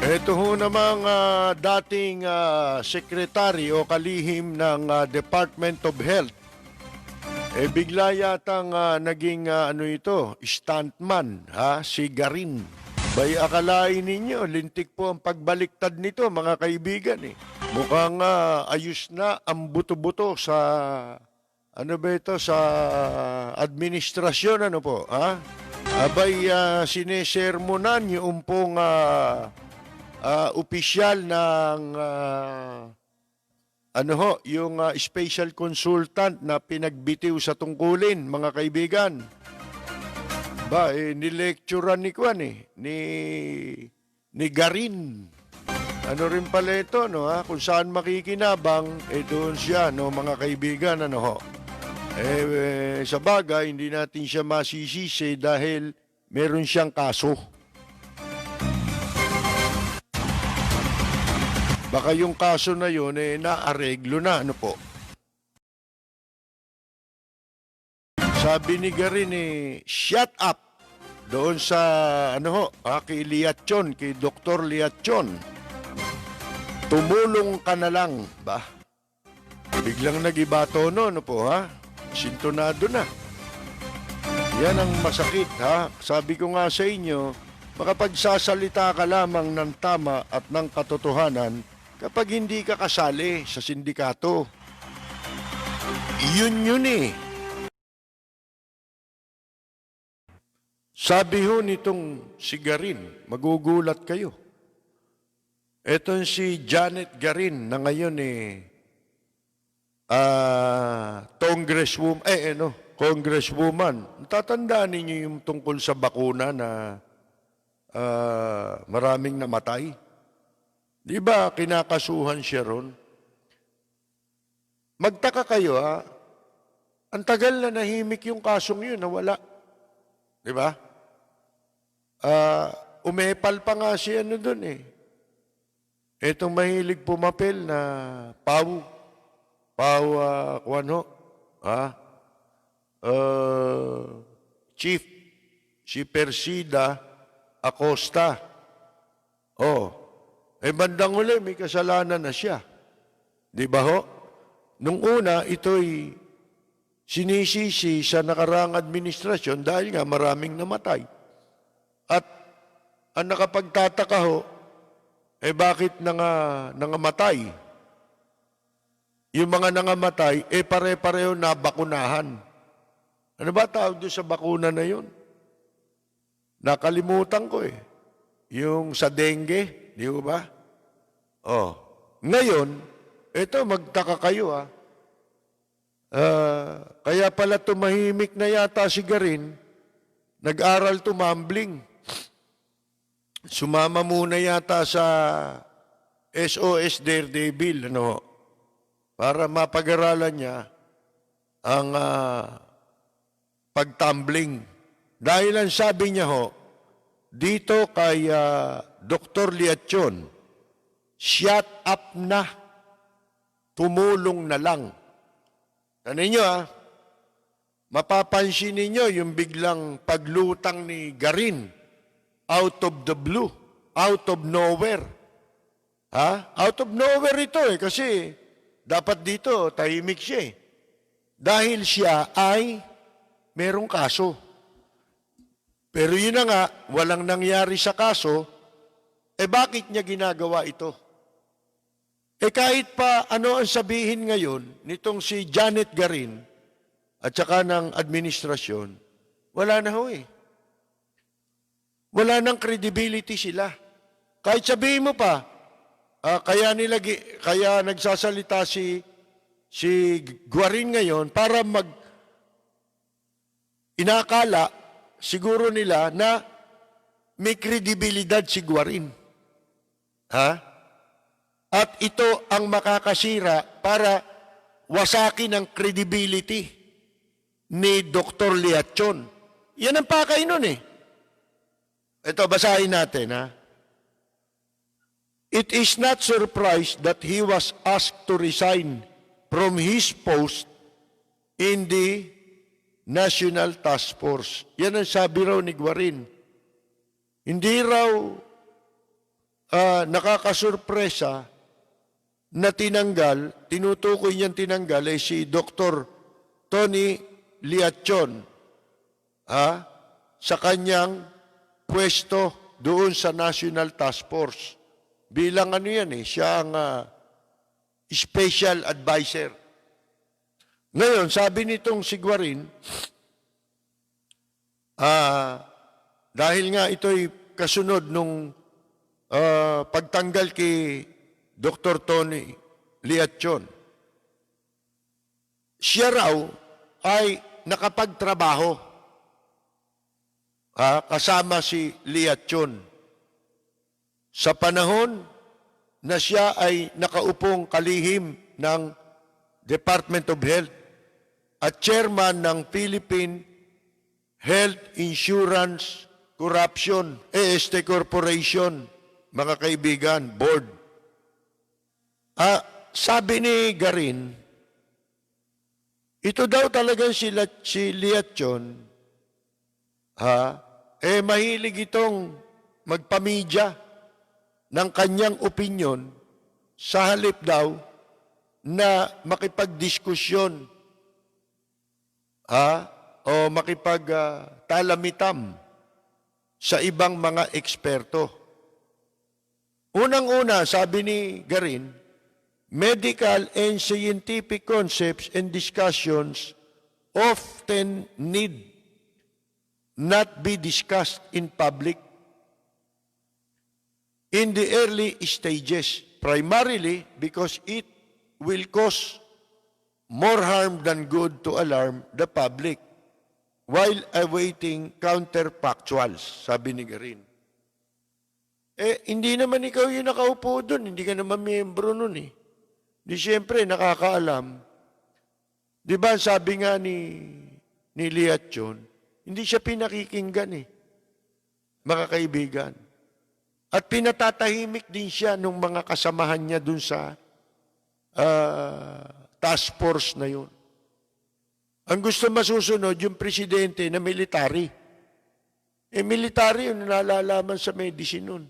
Ito ho namang dating sekretary o kalihim ng Department of Health. Bigla yatang naging stuntman, si Garin. Bay akalain ninyo, lintik po ang pagbaliktad nito mga kaibigan eh. Mukhang ayos na ang buto-buto sa, sa administrasyon, ano po, ha? Abay, sinesermonan yung pong opisyal ng yung special consultant na pinagbitiw sa tungkulin, mga kaibigan. Nilecturean ni Kwan ni Garin. Ano rin pala ito, no, ha? Kung saan makikinabang, doon siya, no, mga kaibigan, ano ho. Sa bagay, hindi natin siya masisisi dahil meron siyang kaso. Baka yung kaso na yun, naareglo na, ano po. Sabi ni Garin, shut up doon sa, kay Liatchon, kay Dr. Liatchon. Tumulong ka na lang, ba? Biglang nag-iba tono, ano po, ha? Sintonado na. Yan ang masakit, ha? Sabi ko nga sa inyo, makapagsasalita ka lamang ng tama at ng katotohanan kapag hindi ka kasali sa sindikato. Yun eh. Sabi ho nitong si Garin, magugulat kayo. Etong si Janet Garin na ngayon congresswoman. Tatandaan ninyo yung tungkol sa bakuna na maraming namatay. Di ba kinakasuhan siya ron? Magtaka kayo, ha? Ang tagal na nahimik yung kasong yun, nawala. Di ba? Umepal pa nga siya doon Itong mahilig pumapel na Chief, si Persida Acosta. Bandang uli, may kasalanan na siya. Di ba ho? Nung una, ito'y sinisisi sa nakaraang administrasyon dahil nga maraming namatay. At ang nakapagtataka ho, bakit nangamatay? Yung mga nangamatay, pare-pareho na bakunahan. Ano ba tawag doon sa bakuna na yun? Nakalimutan ko Yung sa dengue, di ba? Ngayon, ito magtaka kayo kaya pala tumahimik na yata si Garin, nag-aral tumambling. Sumama muna yata sa SOS Daredevil, para mapag-aralan niya ang pagtumbling. Dahil ang sabi niya dito kay Dr. Liatchon, shut up na, tumulong na lang. Ano ninyo mapapansin ninyo yung biglang paglutang ni Garin out of the blue, out of nowhere. Out of nowhere ito kasi dapat dito tahimik siya Dahil siya ay merong kaso. Pero yun na nga, walang nangyari sa kaso, bakit niya ginagawa ito? Kahit pa ano ang sabihin ngayon nitong si Janet Garin at saka ng administrasyon, wala na Wala nang credibility sila. Kahit sabihin mo pa, kaya nagsasalita si Guarin ngayon para inakala siguro nila na may kredibilidad si Guarin. At ito ang makakasira para wasakin ang credibility ni Dr. Liatchon. Yan ang pakay nun Ito, basahin natin It is not surprised that he was asked to resign from his post in the National Task Force. Yan ang sabi raw ni Guarin. Hindi raw nakakasurpresa na tinutukoy niyang tinanggal ay si Dr. Tony Liachon sa kanyang pwesto doon sa National Task Force. Bilang ano yan siya ang special advisor. Ngayon, sabi nitong si Guarin, dahil nga ito'y kasunod nung pagtanggal kay Dr. Tony Liachon, siya raw ay nakapagtrabaho kasama si Liachon sa panahon na siya ay nakaupong kalihim ng Department of Health at chairman ng Philippine Health Insurance Corruption, Corporation, mga kaibigan, board. Sabi ni Garin, ito daw talagang si Liachon, mahilig itong magpamidya ng kanyang opinyon sa halip daw na makipagdiskusyon o makipagtalamitam sa ibang mga eksperto. Unang-una, sabi ni Garin, medical and scientific concepts and discussions often need not be discussed in public in the early stages, primarily because it will cause more harm than good to alarm the public while awaiting counterfactuals, sabi ni Garin. Hindi naman ikaw yung nakaupo doon, hindi ka naman miyembro nun Di siyempre, nakakaalam. Di ba, sabi nga ni Liachon, hindi siya pinakikinggan mga kaibigan. At pinatatahimik din siya nung mga kasamahan niya dun sa task force na yun. Ang gusto masusunod, yung presidente na military. Military yun, nalalaman sa medicine nun.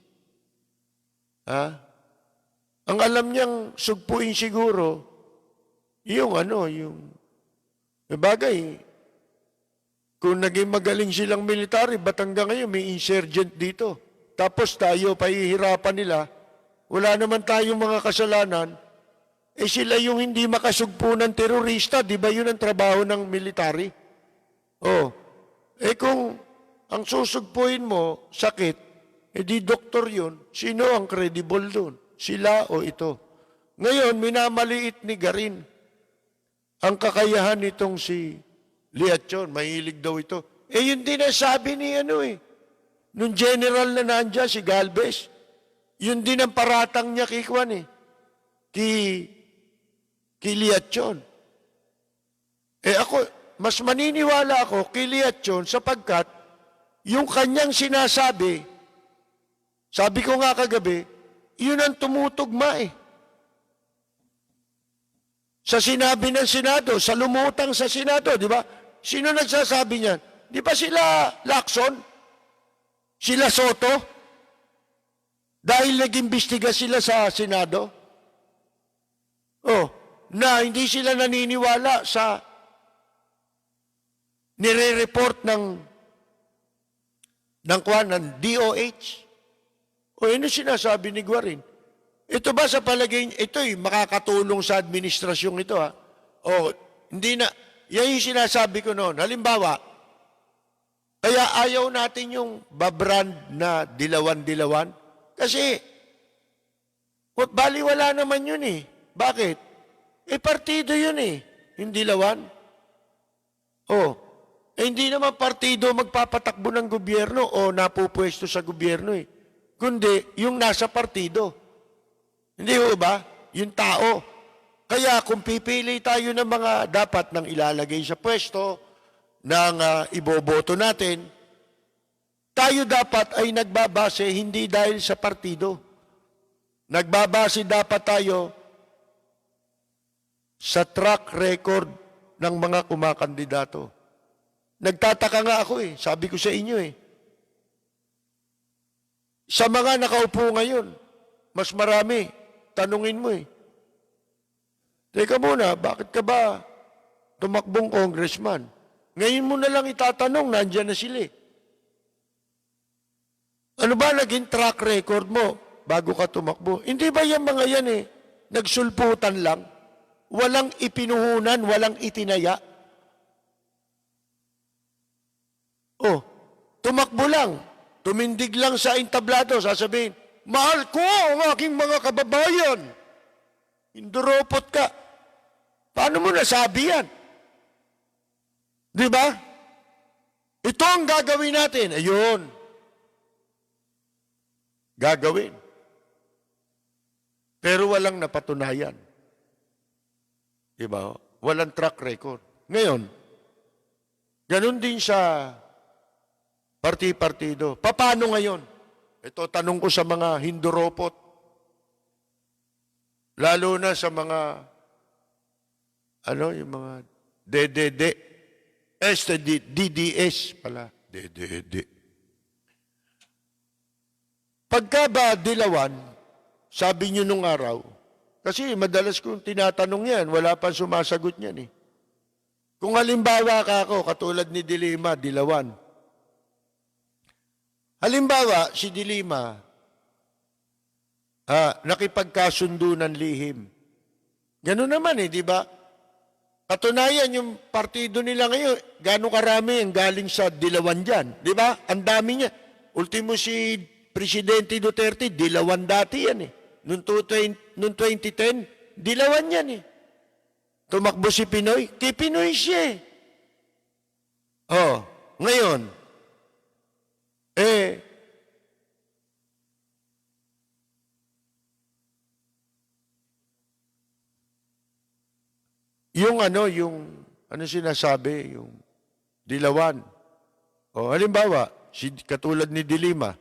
Ang alam niyang sugpuin siguro, yung bagay, kung naging magaling silang military, ba't hanggang ngayon may insurgent dito? Tapos tayo, pahihirapan nila, wala naman tayong mga kasalanan, sila yung hindi makasugpo ng terorista, di ba yun ang trabaho ng military? Kung ang susugpuin mo, sakit, di doktor yun, sino ang credible doon? Sila o ito? Ngayon, minamaliit ni Garin ang kakayahan nitong si Liachon, mahilig daw ito. Yun din ang sabi ni nung general na nandiyan, si Galvez, yun din ang paratang niya kay Kwan kay Liachon. Ako, mas maniniwala ako kay Liachon sapagkat yung kanyang sinasabi, sabi ko nga kagabi, yun ang tumutugma sa sinabi ng Senado, sa lumutang sa Senado, di ba? Sino nagsasabi niyan? Di ba sila Lacson? Sila Soto? Dahil nag-imbestiga sila sa Senado? Na hindi sila naniniwala sa nire-report ng DOH? Ano sinasabi ni Guarin? Ito ba sa palagay, ito'y makakatulong sa administrasyong ito hindi na, yan yung sinasabi ko noon. Halimbawa, kaya ayaw natin yung babrand na dilawan-dilawan. Kasi, baliwala naman yun Bakit? Partido yun yung dilawan. Hindi naman partido magpapatakbo ng gobyerno o napupwesto sa gobyerno kundi yung nasa partido. Hindi ba? Yung tao. Kaya kung pipili tayo ng mga dapat nang ilalagay sa pwesto ng iboboto natin, tayo dapat ay nagbabase hindi dahil sa partido. Nagbabase dapat tayo sa track record ng mga kumakandidato. Nagtataka nga ako sabi ko sa inyo Sa mga nakaupo ngayon, mas marami. Tanungin mo eh. Teka muna, bakit ka ba tumakbong congressman? Ngayon mo na lang itatanong, nandyan na sila eh. Ano ba naging track record mo bago ka tumakbo? Hindi ba yung mga yan eh, nagsulputan lang? Walang ipinuhunan, walang itinaya? Oh, tumakbo lang. Tumindig lang sa entablado, sasabihin, mahal ko ang aking mga kababayan. Induropot ka. Paano mo nasabi yan? Di ba? Ito ang gagawin natin. Ayun. Gagawin. Pero walang napatunayan. Di ba? Walang track record. Ngayon, ganun din sa parti-partido. Paano ngayon? Ito, tanong ko sa mga hinduropot. Lalo na sa mga, yung mga DDD. DDS pala. DDD. Pagka ba dilawan, sabi nyo nung araw, kasi madalas kong tinatanong yan, wala pang sumasagot niyan eh. Kung halimbawa ka ako, katulad ni Dilima, dilawan. Halimbawa, si Dilima, nakipagkasundo ng lihim. Ganun naman eh, di ba? Katunayan, yung partido nila ngayon, gano'ng karami ang galing sa dilawan dyan. Di ba? Ang dami niya. Ultimo si Presidente Duterte, dilawan dati yan eh. Noong 2010, dilawan yan eh. Tumakbo si Pinoy, kay Pinoy siya eh. Oh, ngayon, yung sinasabi, yung dilawan. O, halimbawa, katulad ni Dilima,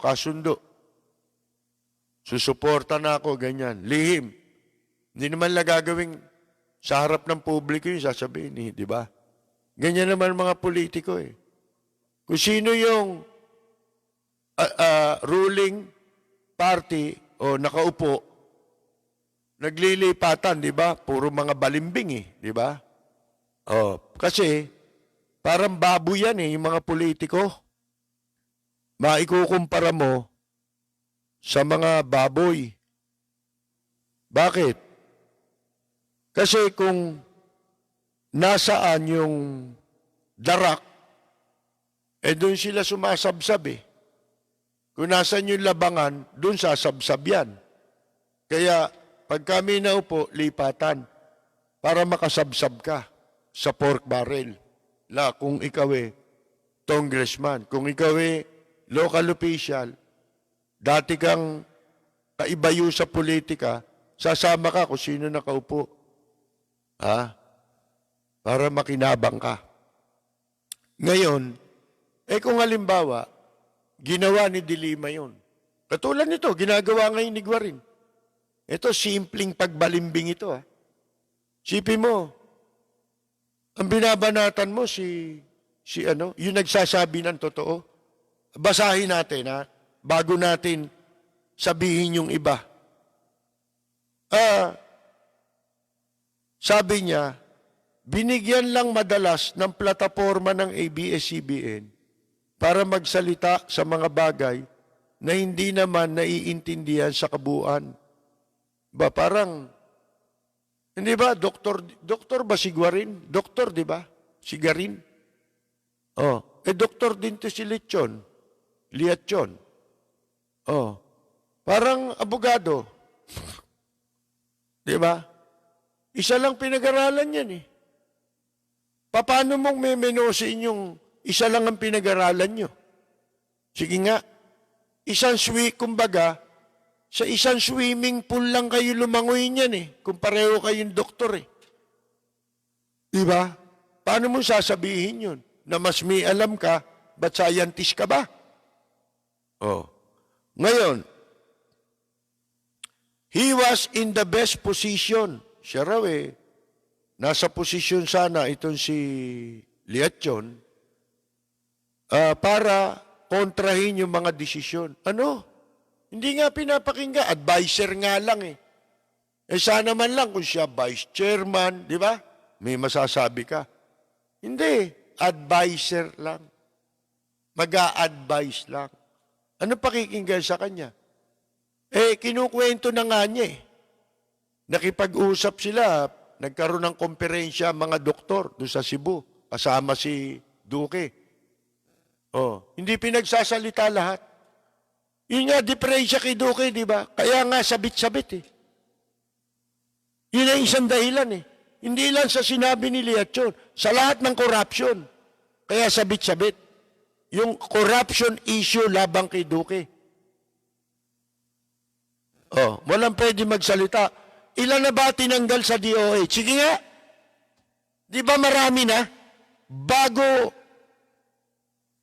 kasundo. Susuporta na ako, ganyan. Lihim. Hindi naman lang gagawing sa harap ng publiko yung sasabihin, di ba? Ganyan naman mga politiko eh. Kung sino yung ruling party o nakaupo, naglilipatan, di ba? Puro mga balimbing eh, di ba? Kasi parang baboy yan eh, yung mga politiko. Maikukumpara mo sa mga baboy. Bakit? Kasi kung nasaan yung darak, doon sila sumasabsab eh. Kung nasaan yung labangan, doon sasabsab yan. Kaya pag kami naupo, lipatan para makasabsab ka sa pork barrel. Kung ikaw congressman, kung ikaw local official, dati kang kaibayo sa politika, sasama ka kung sino nakaupo. Para makinabang ka. Ngayon, kung halimbawa, ginawa ni Dilima yun. Katulad nito, ginagawa ngayon ni Guarin. Ito, simpleng pagbalimbing ito. Sipin mo, ang binabanatan mo yung nagsasabi ng totoo. Basahin natin, bago natin sabihin yung iba. Sabi niya, binigyan lang madalas ng plataforma ng ABS-CBN para magsalita sa mga bagay na hindi naman naiintindihan sa kabuuan. Parang, hindi ba, doktor ba si Guarin? Doktor, di ba? Si Garin. Doktor din to si Liatchon. Parang abogado. Di ba? Isa lang pinag-aralan yan eh. Paano mong memenosin yung isa lang ang pinag-aralan nyo? Sige nga, kumbaga, sa isang swimming pool lang kayo lumangoy niyan eh, kung pareho kayong doktor eh. Diba? Paano mo sasabihin yun? Na mas may alam ka, ba't scientist ka ba? Ngayon, he was in the best position. Siya raw nasa posisyon sana itong si Liatchon para kontrahin yung mga desisyon. Ano? Hindi nga pinapakinggan. Advisor nga lang eh. Eh sana man lang kung siya vice chairman, di ba? May masasabi ka. Hindi. Advisor lang. Mag-a-advise lang. Ano pakikinggan sa kanya? Eh, kinukwento na nga niya eh. Nakipag-usap sila, nagkaroon ng komperensya mga doktor doon sa Cebu, kasama si Duque. Oh, hindi pinagsasalita lahat. Yun nga, diferensya kay Duque, di ba? Kaya nga, sabit-sabit eh. Yun ang isang dahilan eh. Hindi lang sa sinabi ni Liatchon, sa lahat ng corruption. Kaya sabit-sabit. Yung corruption issue labang kay Duque. Oh, walang pwede magsalita. Ilan na ba tinanggal sa DOH? Sige nga. Di ba marami na? Bago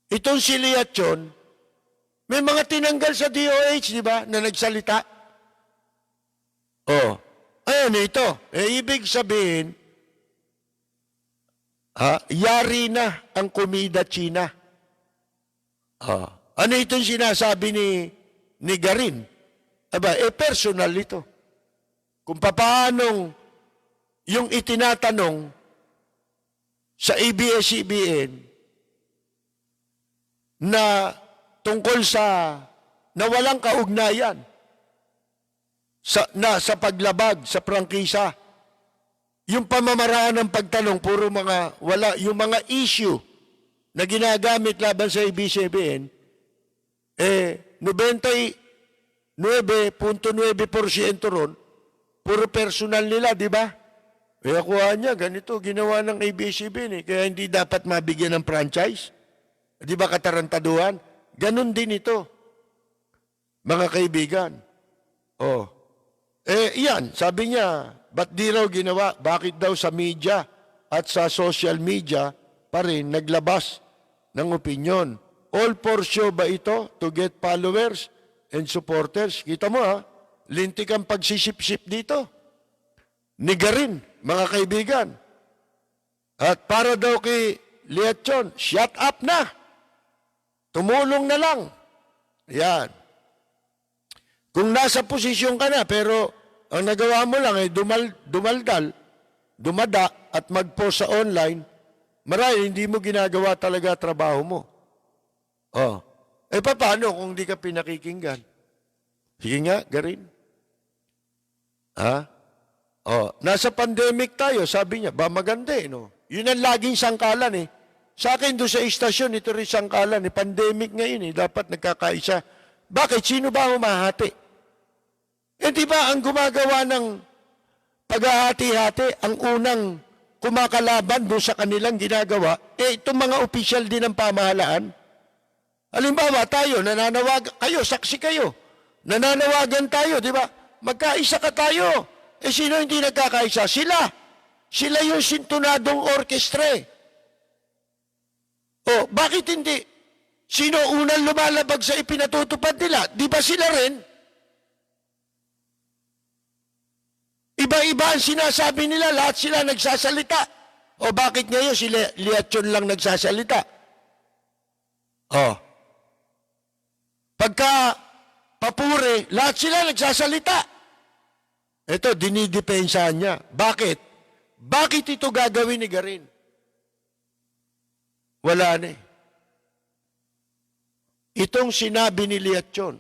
itong si Liatchon, may mga tinanggal sa DOH, di ba, na nagsalita? Oh, ayun ito. Eh, ibig sabihin, yari na ang komida China. Ano itong sinasabi ni Garin? Aba, personal ito. Kung paanong yung itinatanong sa ABS-CBN na tungkol sa na walang kaugnayan sa paglabag sa prangkisa. Yung pamamaraan ng pagtanong, puro yung mga issue na ginagamit laban sa ABS-CBN, 99.9% ron, puro personal nila, di ba? Kaya kuha niya, ganito, ginawa ng ABS-CBN kaya hindi dapat mabigyan ng franchise. Di ba katarantaduhan? Ganon din ito, mga kaibigan. Oh. Iyan, sabi niya, ba't di raw ginawa? Bakit daw sa media at sa social media pa rin naglabas ng opinyon? All for show ba ito to get followers and supporters? Kita mo lintik ang pagsisip-sip dito. Nigarin, mga kaibigan. At para daw kay Liatchon, shut up na. Tumulong na lang. Yan. Kung nasa posisyon ka na, pero ang nagawa mo lang ay dumada at mag-post sa online, marahil hindi mo ginagawa talaga trabaho mo. Oh. Paano kung di ka pinakikinggan? Sige nga, Garin. Nasa pandemic tayo, sabi niya, ba maganda no? Yun ang laging sangkalan eh. Sa akin doon sa istasyon, ito rin sangkalan eh. Pandemic ngayon eh, dapat nagkakaisa. Bakit? Sino ba humahati? Di ba ang gumagawa ng paghahati-hati, ang unang kumakalaban doon sa kanilang ginagawa, itong mga opisyal din ng pamahalaan. Halimbawa, tayo, kayo, saksi kayo, nananawagan tayo, di ba? Magkaisa ka tayo. Sino hindi nagkakaisa? Sila. Sila yung sintunadong orkestra. Bakit hindi? Sino unang lumalabag sa ipinatutupad nila? Di ba sila rin? Iba-iba ang sinasabi nila, lahat sila nagsasalita. Bakit ngayon si Liatchon lang nagsasalita? Pagka papuri, lahat sila nagsasalita. Ito, dinidepensahan niya. Bakit? Bakit ito gagawin ni Garin? Wala na eh. Itong sinabi ni Liatchon,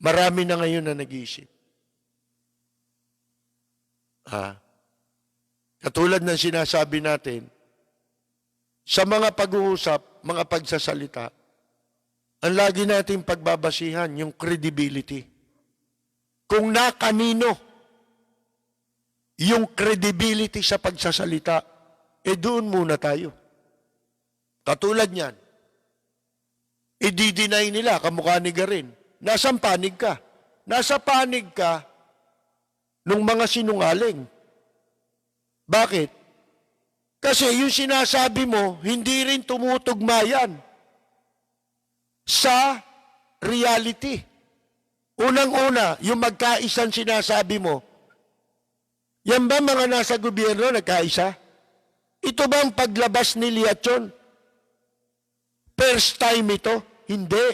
marami na ngayon na nag-iisip. Katulad ng sinasabi natin, sa mga pag-uusap, mga pagsasalita, ang lagi nating pagbabasihan, yung credibility. Kung na kanino, yung credibility sa pagsasalita, doon muna tayo. Katulad niyan, i-deny nila, kamukha ni Garin. Nasaan panig ka? Nasa panig ka nung mga sinungaling. Bakit? Kasi yung sinasabi mo, hindi rin tumutugma yan sa reality. Unang-una, yung magkaisang sinasabi mo, yan ba mga nasa gobyerno nagkaisa? Ito ba ang paglabas ni Liatchon? First time ito? Hindi.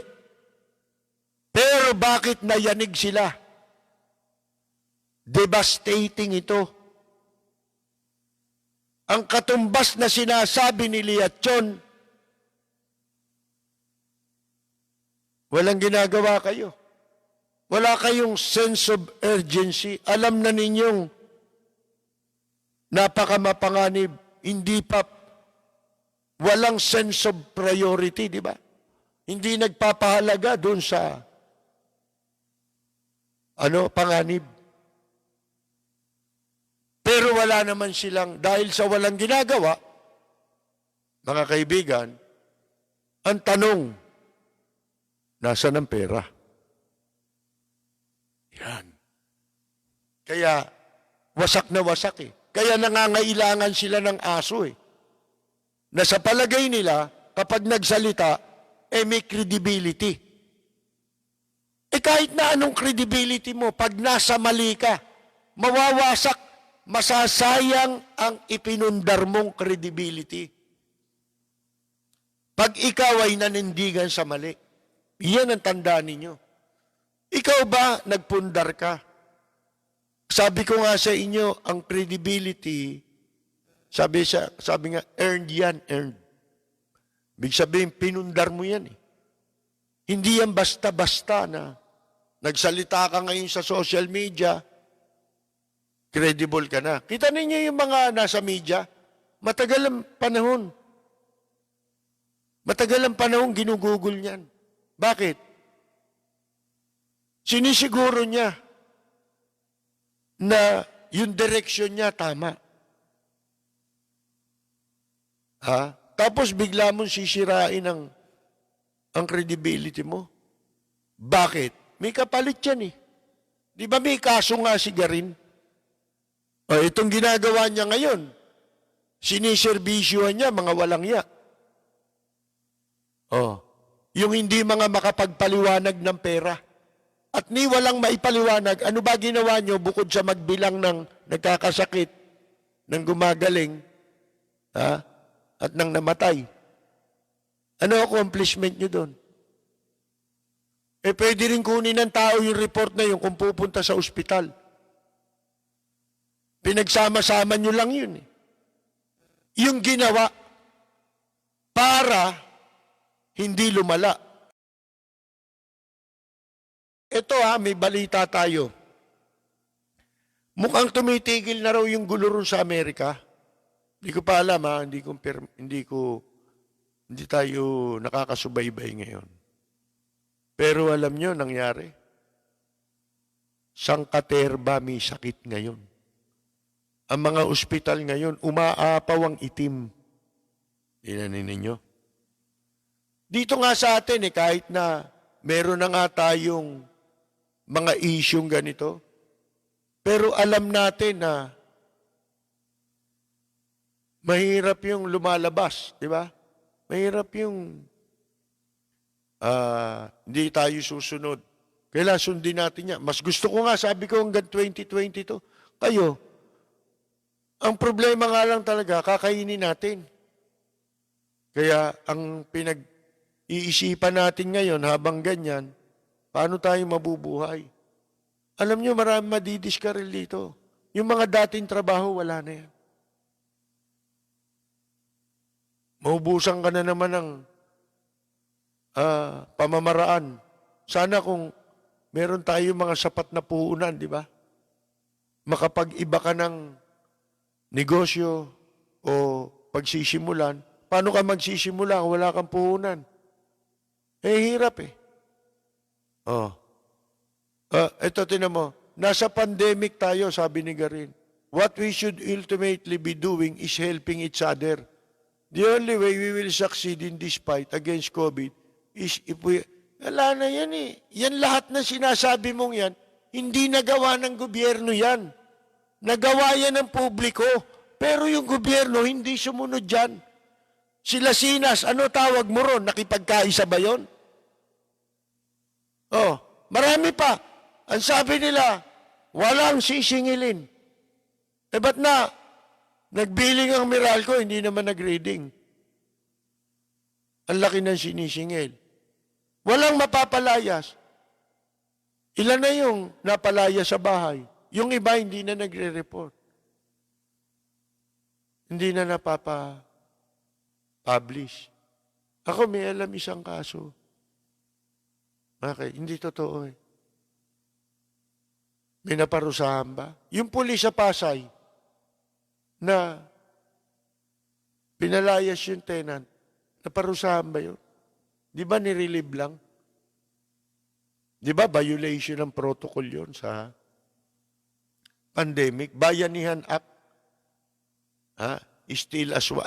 Pero bakit nayanig sila? Devastating ito. Ang katumbas na sinasabi ni Liachon, walang ginagawa kayo. Wala kayong sense of urgency. Alam na ninyong napakamapanganib. Hindi pa, walang sense of priority, di ba? Hindi nagpapahalaga doon sa panganib. Pero wala naman silang, dahil sa walang ginagawa, mga kaibigan, ang tanong, nasaan ang pera? Yan. Kaya, wasak na wasak eh. Kaya nangangailangan sila ng aso eh. Na sa palagay nila, kapag nagsalita, may credibility. Kahit na anong credibility mo, pag nasa mali ka, mawawasak, masasayang ang ipinundar mong credibility. Pag ikaw ay nanindigan sa mali, iyan ang tandaan ninyo. Ikaw ba nagpundar ka? Sabi ko nga sa inyo, ang credibility, sabi nga, earned yan, earned. Ibig sabihin, pinundar mo yan eh. Hindi yan basta-basta na nagsalita ka ngayon sa social media, credible ka na. Kita ninyo yung mga nasa media, matagal ang panahon. Matagal ang panahon ginugugol niyan. Bakit? Sinisiguro niya na yung direksyon niya tama. Tapos bigla mong sisirain ang credibility mo. Bakit? May kapalit yan eh. Di ba may kaso nga si Garin? Itong ginagawa niya ngayon, siniservisyohan niya mga walang yak. Yung hindi mga makapagpaliwanag ng pera. At ni walang maipaliwanag, ano ba ginawa niyo bukod sa magbilang ng nagkakasakit, ng gumagaling, at ng namatay? Ano accomplishment niyo doon? Pwede rin kunin ng tao yung report na yun kung pupunta sa ospital. Pinagsama-sama nyo lang yun eh. Yung ginawa para hindi lumala. Ito may balita tayo. Mukhang tumitigil na raw yung gulo ron sa Amerika. Hindi ko pa alam hindi tayo nakakasubaybay ngayon. Pero alam nyo, nangyari. Sangkaterba may sakit ngayon. Ang mga ospital ngayon, umaapaw ang itim. Tinanin ninyo. Dito nga sa atin, kahit na meron na nga tayong mga isyong ganito, pero alam natin na mahirap yung lumalabas, di ba? Mahirap yung hindi tayo susunod. Kailangan sundin natin niya. Mas gusto ko nga, sabi ko hanggang 2022, kayo, ang problema nga lang talaga, kakainin natin. Kaya ang pinag-iisipan natin ngayon habang ganyan, paano tayo mabubuhay? Alam nyo, marami madidiskaril dito. Yung mga dating trabaho, wala na yan. Maubusan ka na naman ng pamamaraan. Sana kung meron tayo mga sapat na puhunan, di ba? Makapag-iba ka ng negosyo o pagsisimulan, paano ka magsisimula kung wala kang puhunan? Hirap eh. Ito, tinan mo, nasa pandemic tayo, sabi ni Garin. What we should ultimately be doing is helping each other. The only way we will succeed in this fight against COVID is if we... Wala na yan eh. Yan lahat na sinasabi mong yan, hindi nagawa ng gobyerno yan. Nagawa yan ng publiko. Pero yung gobyerno, hindi sumunod dyan. Sila Sinas, ano tawag mo ron? Nakipagkaisa ba yun? Marami pa. Ang sabi nila, walang sisingilin. Ba't na? Nagbiling ang Meralco, hindi naman nag-reading. Ang laki ng sinisingil. Walang mapapalayas. Ilan na yung napalayas sa bahay? Yung iba hindi na nagre-report. Hindi na napapa-publish. Ako may alam isang kaso. Okay, hindi totoo eh. May naparusahan ba? Yung pulis sa Pasay na pinalayas yung tenant, naparusahan ba yun? Di ba nirelieve lang? Di ba violation ng protocol yun sa pandemic? Bayanihan Act. Ha? Still as one.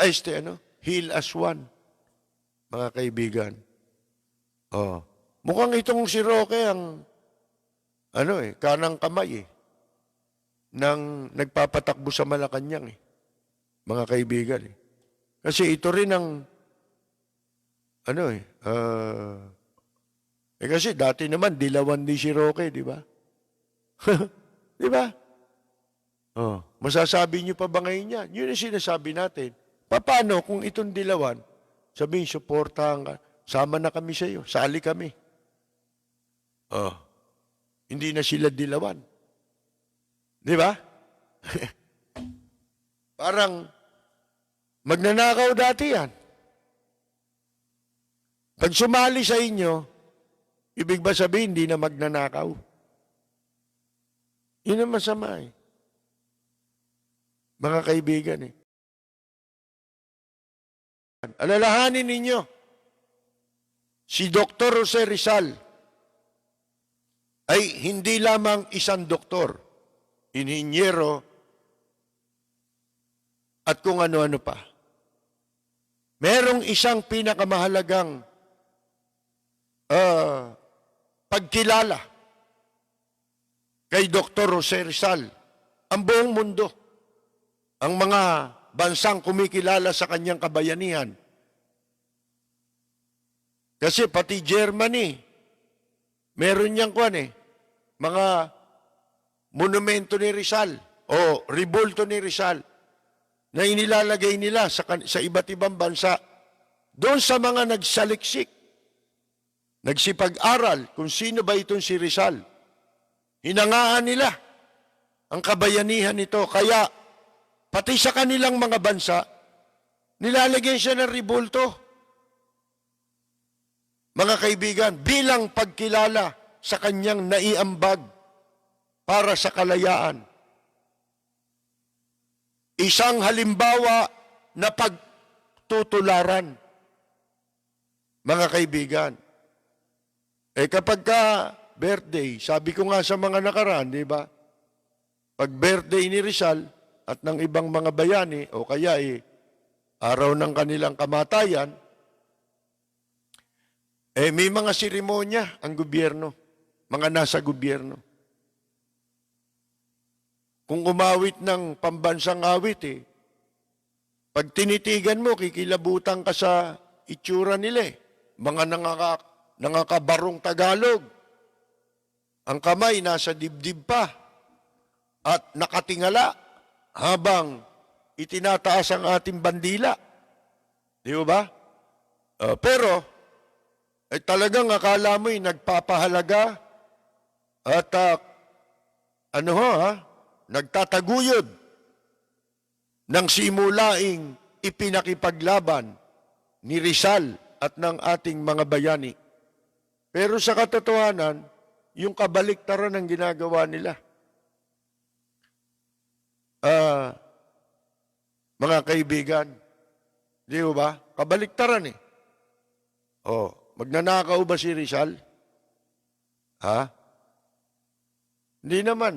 Heal as one. Mga kaibigan. Oh. Mukhang itong si Roque ang kanang kamay nang nagpapatakbo sa Malacanang mga kaibigan Kasi ito rin ang kasi dati naman dilawan din si Roque, di ba? Di ba? Oh, masasabi niyo pa ba ngayon yan? Yun ang sinasabi natin. Paano kung itong dilawan, sabihin, suportahan ka, sama na kami sa iyo, sali kami. Oh, hindi na sila dilawan. Di ba? Parang magnanakaw dati yan. Pag sumali sa inyo, ibig ba sabihin, hindi na magnanakaw? Yun ang masama mga kaibigan Alalahanin ninyo, si Dr. Jose Rizal ay hindi lamang isang doktor, inhinyero, at kung ano-ano pa. Merong isang pinakamahalagang pagkilala kay Dr. Jose Rizal. Ang buong mundo, ang mga bansang kumikilala sa kanyang kabayanihan. Kasi pati Germany, meron niyang mga monumento ni Rizal o ribulto ni Rizal na inilalagay nila sa iba't ibang bansa. Doon sa mga nagsaliksik, nagsipag-aral kung sino ba itong si Rizal. Hinangaan nila ang kabayanihan nito. Kaya pati sa kanilang mga bansa, nilalagyan siya ng ribulto. Mga kaibigan, bilang pagkilala sa kanyang naiambag para sa kalayaan. Isang halimbawa na pagtutularan. Mga kaibigan, kapag birthday, sabi ko nga sa mga nakaraan, di ba? Pag birthday ni Rizal at ng ibang mga bayani, o kaya araw ng kanilang kamatayan, may mga seremonya ang gobyerno, mga nasa gobyerno. Kung umawit ng pambansang awit, pag tinitigan mo, kikilabutan ka sa itsura nila. Mga nangakabarong Tagalog. Ang kamay nasa dibdib pa at nakatingala habang itinataas ang ating bandila. Di ba? Pero, talagang akala mo'y nagpapahalaga at nagtataguyod ng simulaing ipinakipaglaban ni Rizal at ng ating mga bayani. Pero sa katotohanan, yung kabaliktaran ng ginagawa nila. Mga kaibigan, di ba? Kabaliktaran magnanakaw ba si Rizal? Hindi naman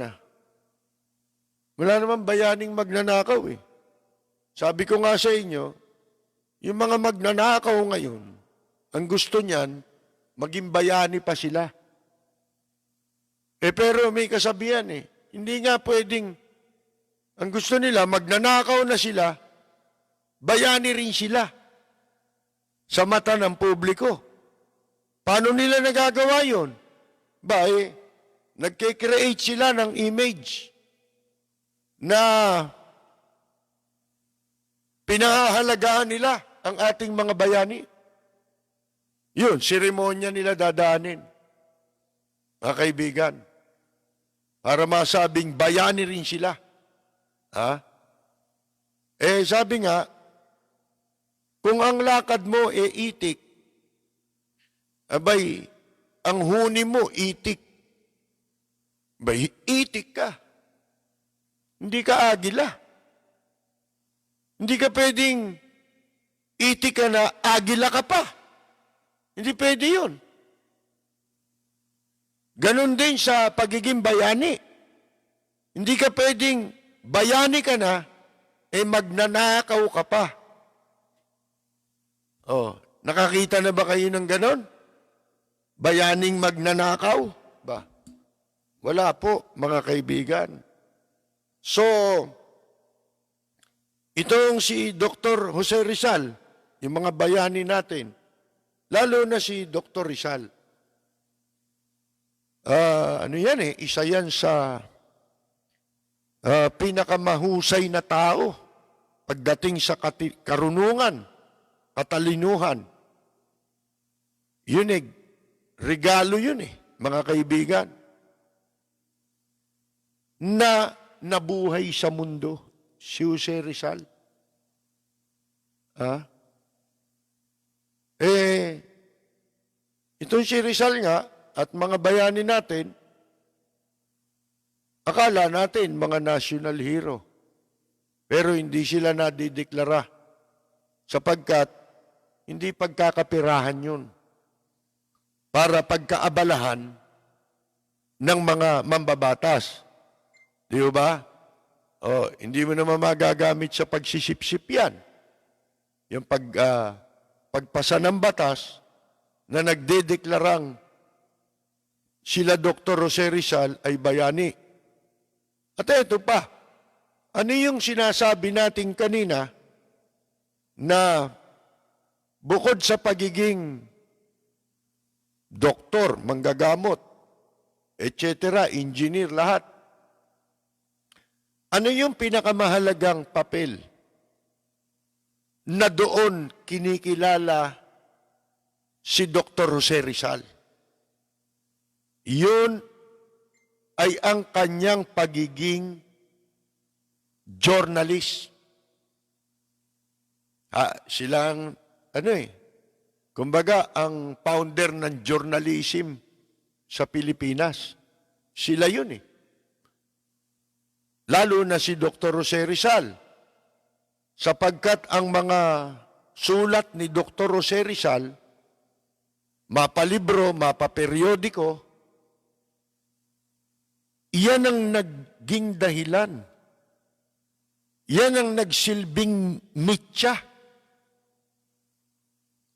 Wala naman bayaning magnanakaw Sabi ko nga sa inyo, yung mga magnanakaw ngayon, ang gusto niyan, maging bayani pa sila. Pero may kasabihan hindi nga pwedeng, ang gusto nila, magnanakaw na sila, bayani rin sila sa mata ng publiko. Paano nila nagagawa yun? Nagke-create sila ng image na pinahahalagaan nila ang ating mga bayani. Yun, seremonya nila dadaanin. Mga kaibigan, para masabing bayani rin sila. Ha? Sabi nga, kung ang lakad mo itik, abay, ang huni mo itik. Abay, itik ka. Hindi ka agila. Hindi ka pwedeng itik ka na agila ka pa. Hindi pwede yun. Ganon din sa pagiging bayani. Hindi ka pwedeng bayani ka na, magnanakaw ka pa. Nakakita na ba kayo ng ganon? Bayaning magnanakaw? Ba? Wala po, mga kaibigan. So, itong si Dr. Jose Rizal, yung mga bayani natin, lalo na si Dr. Rizal, isa yan sa pinakamahusay na tao pagdating sa karunungan, katalinuhan. Yun regalo yun mga kaibigan, na nabuhay sa mundo, si Jose Rizal. Itong si Rizal nga, at mga bayani natin, akala natin mga national hero. Pero hindi sila nadideklara sapagkat hindi pagkakapirahan yun para pagkaabalahan ng mga mambabatas. Di ba? Hindi mo naman magagamit sa pagsisipsip yan. Yung pagpasa ng batas na nagdedeklarang sila Dr. Jose Rizal ay bayani. At ito pa, ano yung sinasabi natin kanina na bukod sa pagiging doktor, manggagamot, etc., engineer, lahat, ano yung pinakamahalagang papel na doon kinikilala si Dr. Jose Rizal? Yun ay ang kanyang pagiging journalist. Silang, kumbaga, ang founder ng journalism sa Pilipinas. Sila yun Lalo na si Dr. Jose Rizal. Sapagkat ang mga sulat ni Dr. Jose Rizal, mapalibro, mapaperiodiko, yan ang naging dahilan. Yan ang nagsilbing mitya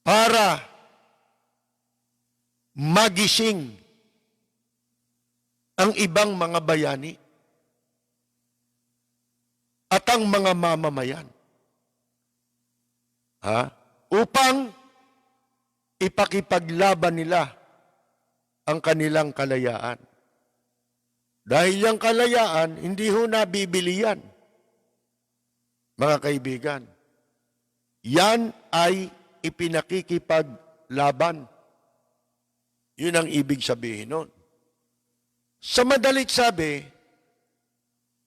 para magising ang ibang mga bayani at ang mga mamamayan. Upang ipakipaglaban nila ang kanilang kalayaan. Dahil yung kalayaan, hindi ho nabibili yan. Mga kaibigan, yan ay ipinakikipaglaban. Yun ang ibig sabihin nun. Sa madalit sabi,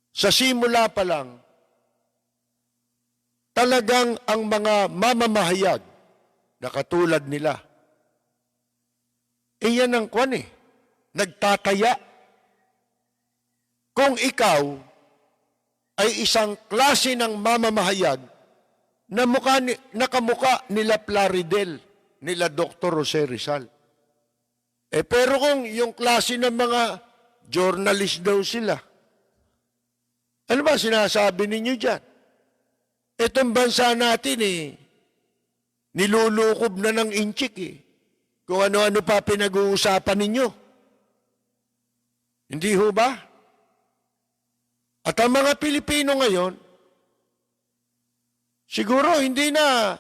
sa simula pa lang, talagang ang mga mamamahayag na katulad nila, yan ang nagtataya. Kung ikaw ay isang klase ng mamamahayag na nakamukha nila Plaridel, nila Dr. Jose Rizal. Pero kung yung klase ng mga journalist daw sila, ano ba sinasabi ninyo dyan? Itong bansa natin nilulukob na ng inchik Kung ano-ano pa pinag-uusapan ninyo. Hindi ho ba? At ang mga Pilipino ngayon, siguro hindi na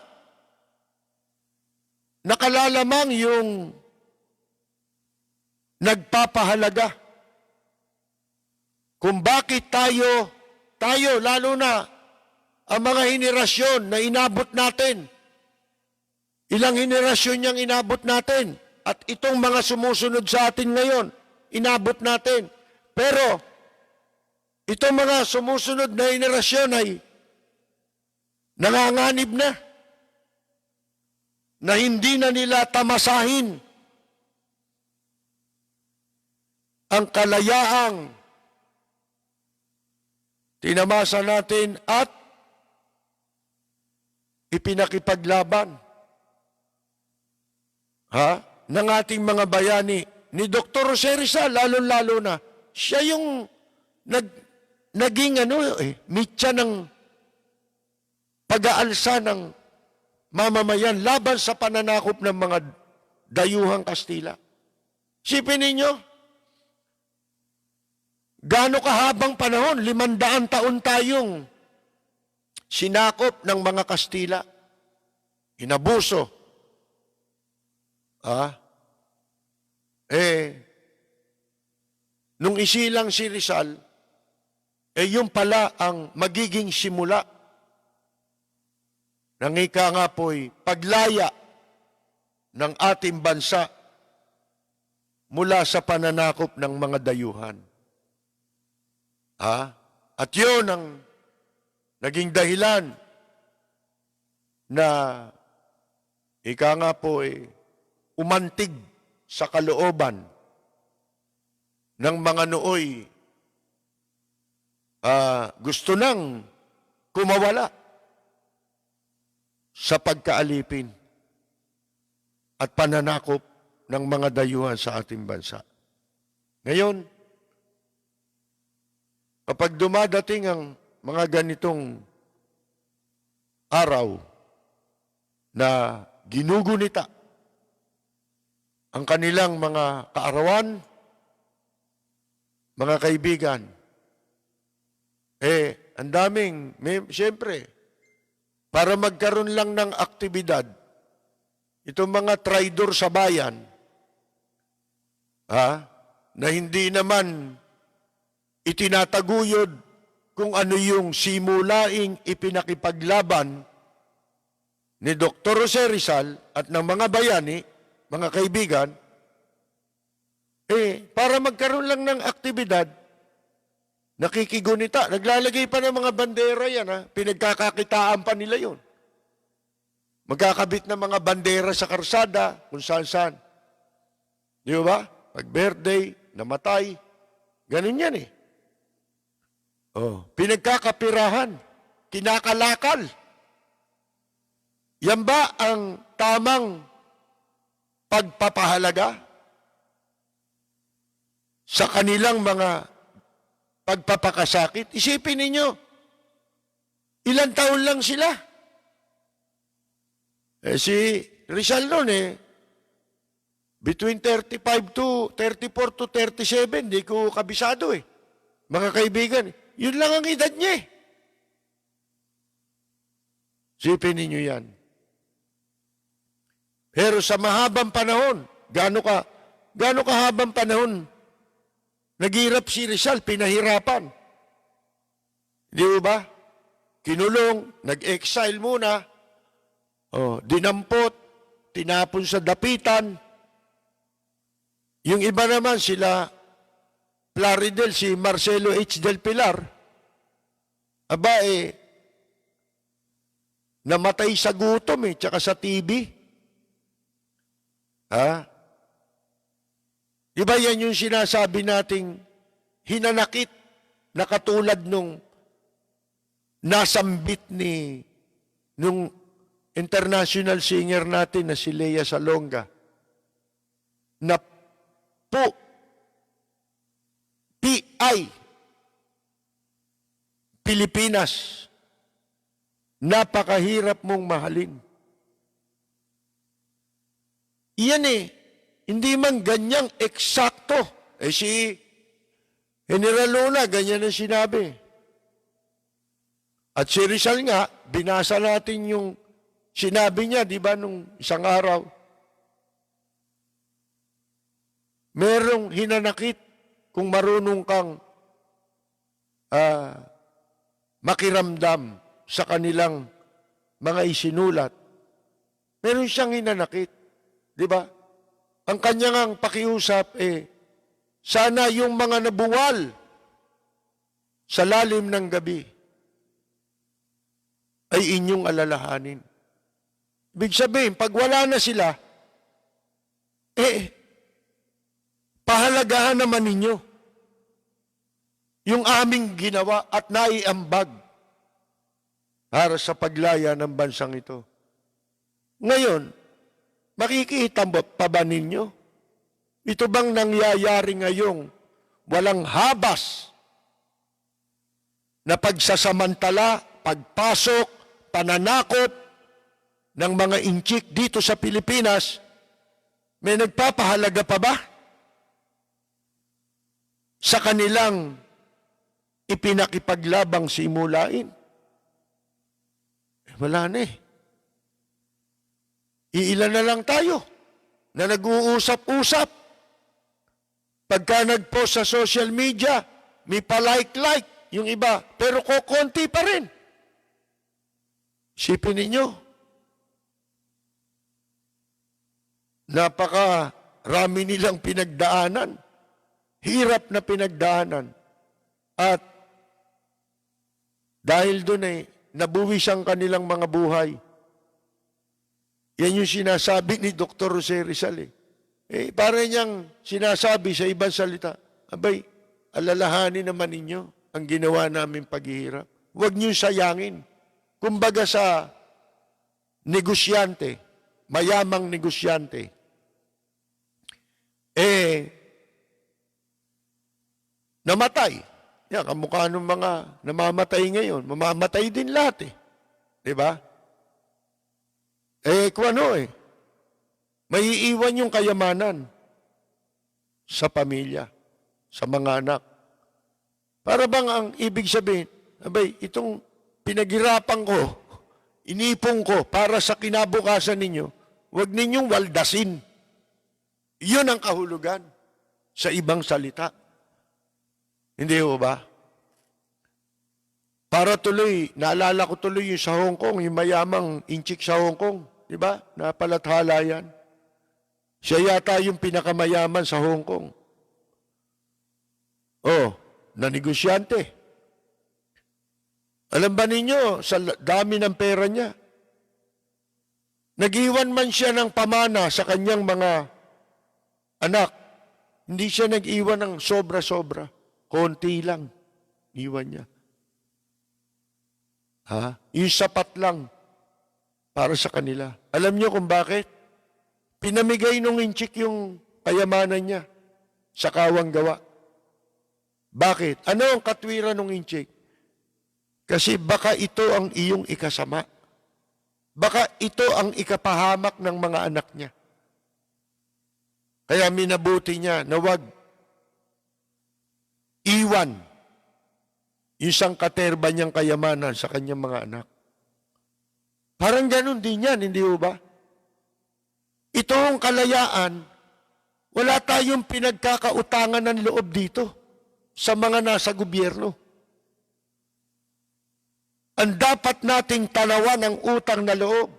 nakalalamang yung nagpapahalaga kung bakit tayo lalo na ang mga henerasyon na inabot natin, Ilang henerasyon niyang inabot natin. At itong mga sumusunod sa atin ngayon, inabot natin. Pero, itong mga sumusunod na henerasyon ay nanganganib na hindi na nila tamasahin ang kalayaang tinamasa natin at ipinakipaglaban ng ating mga bayani. Ni Dr. Jose Rizal, lalo-lalo na, siya yung naging mitya ng pag-aalsa ng mamamayan laban sa pananakop ng mga dayuhang Kastila. Sipin ninyo, gaano kahabang panahon, 500 taon tayong sinakop ng mga Kastila. Inabuso. Nung isilang si Rizal, yun pala ang magiging simula ng ika nga po'y paglaya ng ating bansa mula sa pananakop ng mga dayuhan. At yun ang naging dahilan na ika nga po'y umantig sa kalooban ng mga nooy gusto nang kumawala sa pagkaalipin at pananakop ng mga dayuhan sa ating bansa. Ngayon, kapag dumadating ang mga ganitong araw na ginugunita ang kanilang mga kaarawan, mga kaibigan, ang daming, siyempre, para magkaroon lang ng aktibidad, itong mga traidor sa bayan, na hindi naman itinataguyod kung ano yung simulaing ipinakipaglaban ni Dr. Jose Rizal at ng mga bayani, mga kaibigan, para magkaroon lang ng aktibidad, nakikigunita. Naglalagay pa ng mga bandera yan, pinagkakakitaan pa nila yun. Magkakabit ng mga bandera sa karsada, kung saan-saan. Di ba? Pag birthday, namatay, ganun yan pinagkakapirahan, kinakalakal. Yan ba ang tamang pagpapahalaga sa kanilang mga pagpapakasakit? Isipin ninyo, ilang taon lang sila. Si Rizal noon between 34 to 37, di ko kabisado mga kaibigan. Yun lang ang edad niya Isipin ninyo yan. Pero sa mahabang panahon, gaano kahabang panahon, naghirap si Rizal, pinahirapan. Di ba? Kinulong, nag-exile muna, dinampot, tinapon sa dapitan. Yung iba naman sila, Plaridel, si Marcelo H. del Pilar, namatay sa gutom tsaka sa TB. Diba yan yung sinasabi nating hinanakit na katulad nung nasambit nung international singer natin na si Lea Salonga na PI Pilipinas, napakahirap mong mahalin. Iyan hindi man ganyang eksakto. Si General Luna, ganyan ang sinabi. At si Rizal nga, binasa natin yung sinabi niya, di ba, nung isang araw. Merong hinanakit kung marunong kang makiramdam sa kanilang mga isinulat. Meron siyang hinanakit. Di ba? Ang kanyang pakiusap, sana yung mga nabuwal sa lalim ng gabi ay inyong alalahanin. Ibig sabihin, pag wala na sila, pahalagahan naman ninyo yung aming ginawa at naiambag para sa paglaya ng bansang ito. Ngayon, makikita pa ba ninyo? Ito bang nangyayari ngayong walang habas na pagsasamantala, pagpasok, pananakot ng mga inchik dito sa Pilipinas, may nagpapahalaga pa ba sa kanilang ipinakipaglabang simulain? Wala na eh. Iilan na lang tayo na nag-uusap-usap. Pagka nag-post sa social media, may pa-like yung iba, pero konti pa rin. Isipin ninyo, napakarami nilang pinagdaanan, hirap na pinagdaanan, at dahil doon nabuwis ang kanilang mga buhay. Yan yung sinasabi ni Dr. Jose Rizal. Para niyang sinasabi sa ibang salita, abay, alalahanin naman ninyo ang ginawa namin paghihirap. Huwag niyo sayangin. Kumbaga sa negosyante, mayamang negosyante, namatay. Yan, kamukha ng mga namamatay ngayon. Mamamatay din lahat Diba? May iiwan yung kayamanan sa pamilya, sa mga anak. Para bang ang ibig sabihin, abay, itong pinaghirapan ko, inipong ko para sa kinabukasan ninyo, huwag ninyong waldasin. Yun ang kahulugan sa ibang salita. Hindi ho ba? Para tuloy, naalala ko tuloy yung sa Hong Kong, yung mayamang inchik sa Hong Kong. Diba? Napalathala yan. Siya yata yung pinakamayaman sa Hong Kong. Na negosyante. Alam ba ninyo, sa dami ng pera niya, nag-iwan man siya ng pamana sa kanyang mga anak, hindi siya nag-iwan ng sobra-sobra. Konti lang. Iwan niya. Yung sapat lang para sa kanila. Alam niyo kung bakit? Pinamigay nung inchik yung kayamanan niya sa kawang gawa. Bakit? Ano ang katwiran nung inchik? Kasi baka ito ang iyong ikasama. Baka ito ang ikapahamak ng mga anak niya. Kaya minabuti niya na wag iwan yung sangkaterba niyang kayamanan sa kanyang mga anak. Parang ganun din yan, hindi ba? Itong kalayaan, wala tayong pinagkakautangan ng loob dito sa mga nasa gobyerno. Ang dapat nating tanawan ng utang na loob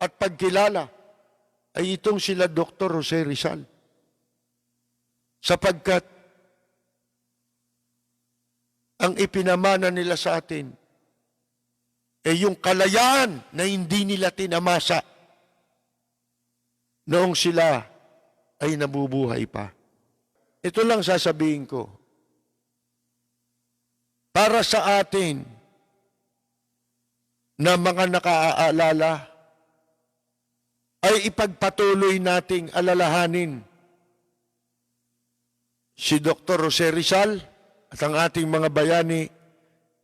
at pagkilala ay itong sila Dr. Jose Rizal. Sapagkat ang ipinamana nila sa atin yung kalayaan na hindi nila tinamasa noong sila ay nabubuhay pa. Ito lang sasabihin ko. Para sa atin na mga nakaaalala, ay ipagpatuloy nating alalahanin si Dr. Jose Rizal at ang ating mga bayani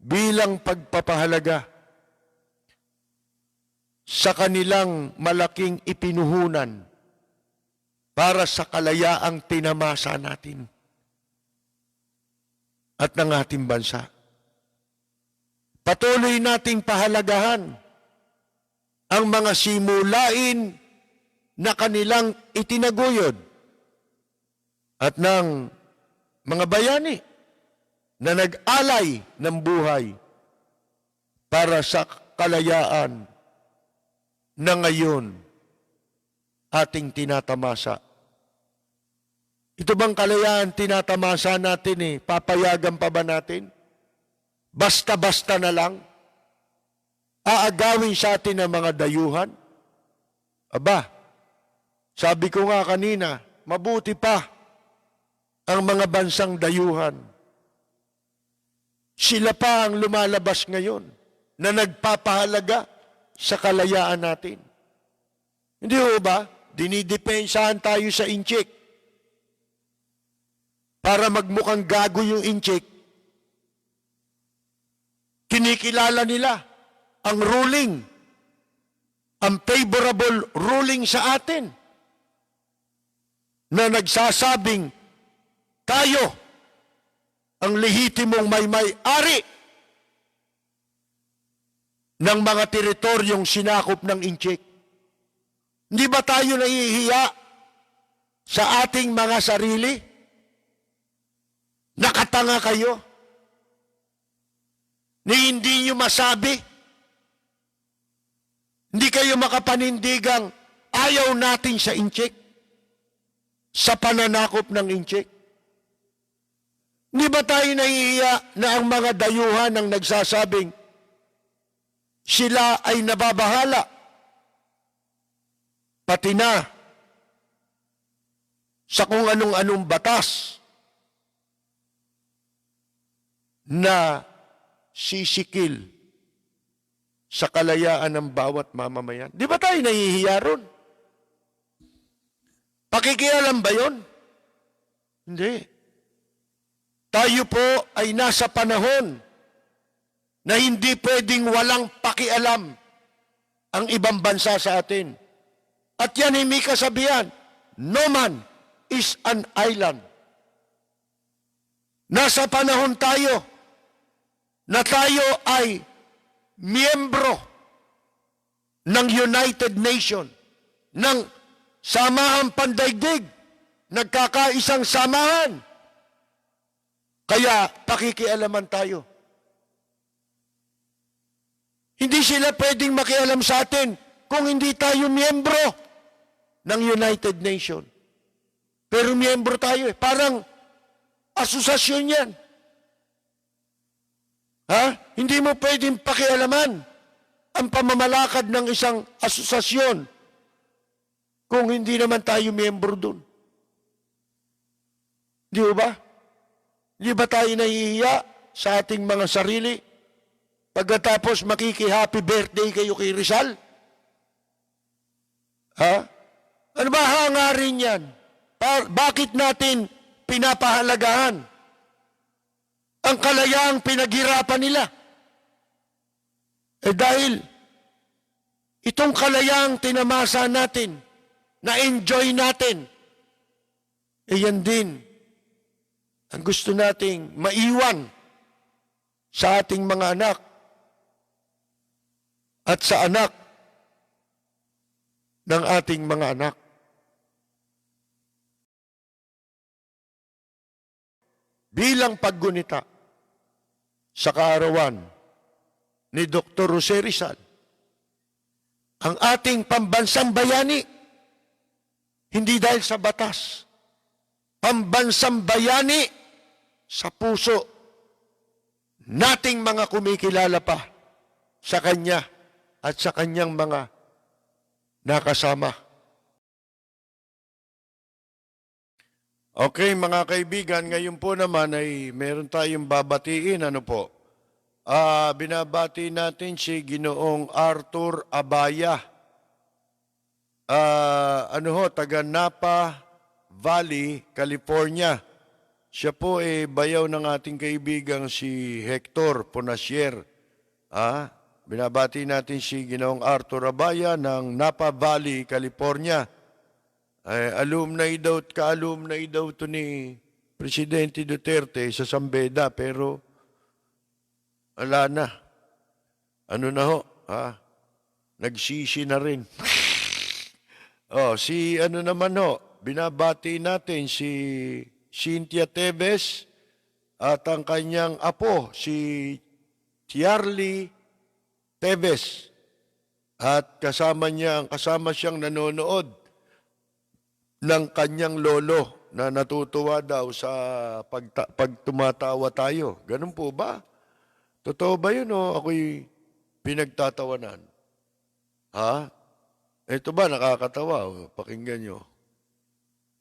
bilang pagpapahalaga sa kanilang malaking ipinuhunan para sa kalayaang tinamasa natin at ng ating bansa. Patuloy nating pahalagahan ang mga simulain na kanilang itinaguyod at ng mga bayani na nag-alay ng buhay para sa kalayaan na ngayon ating tinatamasa. Ito bang kalayaan tinatamasa natin papayagan pa ba natin? Basta-basta na lang? Aagawin sa atin ng mga dayuhan? Aba, sabi ko nga kanina, mabuti pa ang mga bansang dayuhan. Sila pa ang lumalabas ngayon na nagpapahalaga sa kalayaan natin. Hindi ho ba? Dinidepensahan tayo sa inchik. Para magmukhang gago yung inchik, kinikilala nila ang ruling, ang favorable ruling sa atin na nagsasabing tayo ang lehitimong may-ari ng mga teritoryong sinakop ng inchik. Hindi ba tayo nahihiya sa ating mga sarili? Nakatanga kayo? Ni hindi nyo masabi? Hindi kayo makapanindigang ayaw natin sa inchik? Sa pananakop ng inchik? Hindi ba tayo nahihiya na ang mga dayuhan ang nagsasabing sila ay nababahala? Pati na sa kung anong-anong batas na sisikil sa kalayaan ng bawat mamamayan. Di ba tayo nahihiya ron? Pakikialam ba yun? Hindi. Tayo po ay nasa panahon na hindi pwedeng walang pakialam ang ibang bansa sa atin. At yan ay may kasabihan, no man is an island. Nasa panahon tayo na tayo ay miyembro ng United Nations, ng samahang pandaigdig, nagkakaisang samahan. Kaya pakikialaman tayo. Hindi sila pwedeng makialam sa atin kung hindi tayo miyembro ng United Nations. Pero miyembro tayo parang asosasyon yan. Hindi mo pwedeng pakialaman ang pamamalakad ng isang asosasyon kung hindi naman tayo miyembro dun. Di ba? Di ba tayo nahihiya sa ating mga sarili? Pagkatapos makiki-happy birthday kayo kay Rizal? Ano ba hangarin yan? Bakit natin pinapahalagahan ang kalayaang pinaghirapan nila? Dahil itong kalayaang tinamasa natin, na-enjoy natin, yan din ang gusto nating maiwan sa ating mga anak at sa anak ng ating mga anak. Bilang paggunita sa kaarawan ni Dr. Jose Rizal, ang ating pambansang bayani, hindi dahil sa batas, pambansang bayani sa puso nating mga kumikilala pa sa Kanya at sa Kanyang mga nakasama. Okay, mga kaibigan, ngayon po naman ay meron tayong babatiin. Ano po? Binabati natin si Ginoong Arthur Abaya. Taga Napa Valley, California. Siya po ay bayaw ng ating kaibigang si Hector Ponasier. Binabati natin si Ginoong Arthur Abaya ng Napa Valley, California. Alumni daw to ni Presidente Duterte sa Sambeda, pero wala na. Ano na ho? Nagsisi na rin. Binabati natin si Cynthia Teves at ang kanyang apo, si Charlie Teves. At kasama siyang nanonood ng kanyang lolo na natutuwa daw sa pag tumatawa tayo. Ganun po ba? Totoo ba yun o ako'y pinagtatawanan? Ha? Ito ba nakakatawa? O, pakinggan nyo.